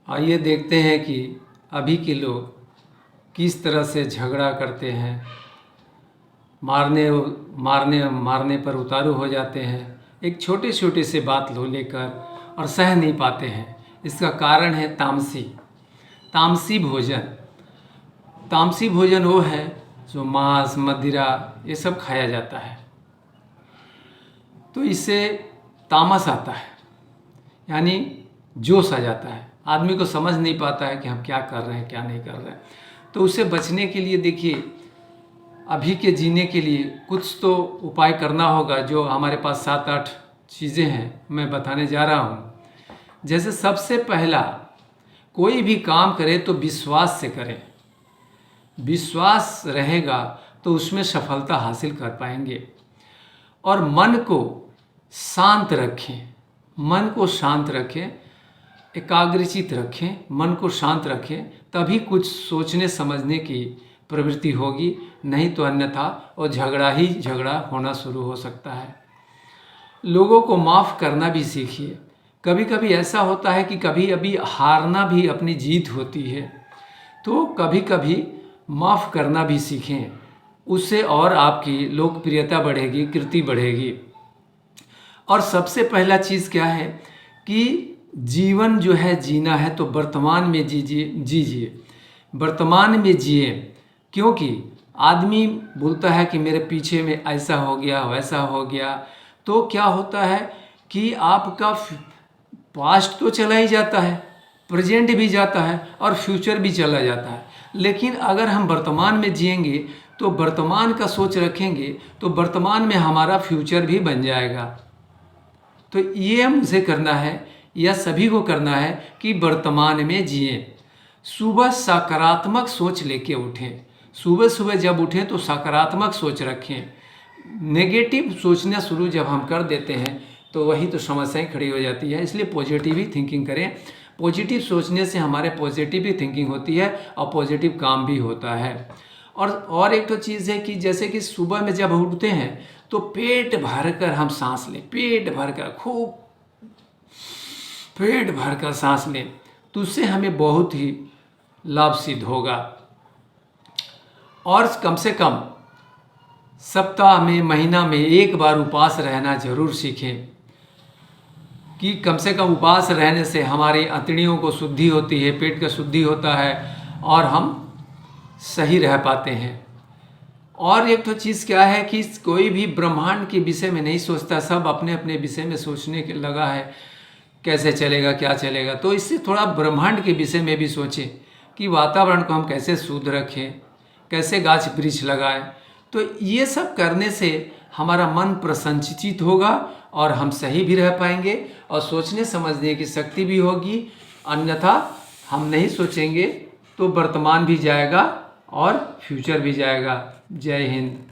आइए देखते हैं कि अभी के लोग किस तरह से झगड़ा करते हैं, मारने मारने मारने पर उतारू हो जाते हैं एक छोटे छोटे से बात लो लेकर और सह नहीं पाते हैं। इसका कारण है तामसी तामसी भोजन। तामसी भोजन वो है जो मांस मदिरा ये सब खाया जाता है, तो इससे तामस आता है, यानी जोश आ जाता है। आदमी को समझ नहीं पाता है कि हम क्या कर रहे हैं क्या नहीं कर रहे हैं। तो उससे बचने के लिए देखिए, अभी के जीने के लिए कुछ तो उपाय करना होगा, जो हमारे पास 7-8 चीज़ें हैं मैं बताने जा रहा हूँ। जैसे सबसे पहला, कोई भी काम करे तो विश्वास से करें। विश्वास रहेगा तो उसमें सफलता हासिल कर पाएंगे। और मन को शांत रखें, मन को शांत रखें, एकाग्रचित रखें, मन को शांत रखें, तभी कुछ सोचने समझने की प्रवृत्ति होगी, नहीं तो अन्यथा वो झगड़ा ही झगड़ा होना शुरू हो सकता है। लोगों को माफ़ करना भी सीखिए। कभी कभी ऐसा होता है कि कभी अभी हारना भी अपनी जीत होती है, तो कभी कभी माफ़ करना भी सीखें। उससे और आपकी लोकप्रियता बढ़ेगी, कीर्ति बढ़ेगी। और सबसे पहला चीज़ क्या है कि जीवन जो है जीना है तो वर्तमान में जीजिए, वर्तमान में जिए। क्योंकि आदमी बोलता है कि मेरे पीछे में ऐसा हो गया वैसा हो गया, तो क्या होता है कि आपका पास्ट तो चला ही जाता है, प्रेजेंट भी जाता है और फ्यूचर भी चला जाता है। लेकिन अगर हम वर्तमान में जिएंगे तो वर्तमान का सोच रखेंगे तो वर्तमान में हमारा फ्यूचर भी बन जाएगा। तो ये मुझे करना है या सभी को करना है कि वर्तमान में जिएं। सुबह सकारात्मक सोच लेके उठें। सुबह सुबह जब उठें तो सकारात्मक सोच रखें। नेगेटिव सोचना शुरू जब हम कर देते हैं तो वही तो समस्याएं खड़ी हो जाती है। इसलिए पॉजिटिव ही थिंकिंग करें। पॉजिटिव सोचने से हमारे पॉजिटिव ही थिंकिंग होती है और पॉजिटिव काम भी होता है। और एक तो चीज़ है कि जैसे कि सुबह में जब उठते हैं तो पेट भरकर हम सांस लें, पेट भरकर, खूब पेट भरकर सांस लें, तो उससे हमें बहुत ही लाभ सिद्ध होगा। और कम से कम सप्ताह में, महीना में एक बार उपवास रहना जरूर सीखें। कि कम से कम उपवास रहने से हमारी अंतड़ियों को शुद्धि होती है, पेट का शुद्धि होता है और हम सही रह पाते हैं। और एक तो चीज़ क्या है कि कोई भी ब्रह्मांड के विषय में नहीं सोचता, सब अपने अपने विषय में सोचने के लगा है, कैसे चलेगा क्या चलेगा। तो इससे थोड़ा ब्रह्मांड के विषय में भी सोचें कि वातावरण को हम कैसे शुद्ध रखें, कैसे गाछ वृक्ष लगाएं। तो ये सब करने से हमारा मन प्रसन्नचित्त होगा और हम सही भी रह पाएंगे और सोचने समझने की शक्ति भी होगी। अन्यथा हम नहीं सोचेंगे तो वर्तमान भी जाएगा और फ्यूचर भी जाएगा। जय हिंद।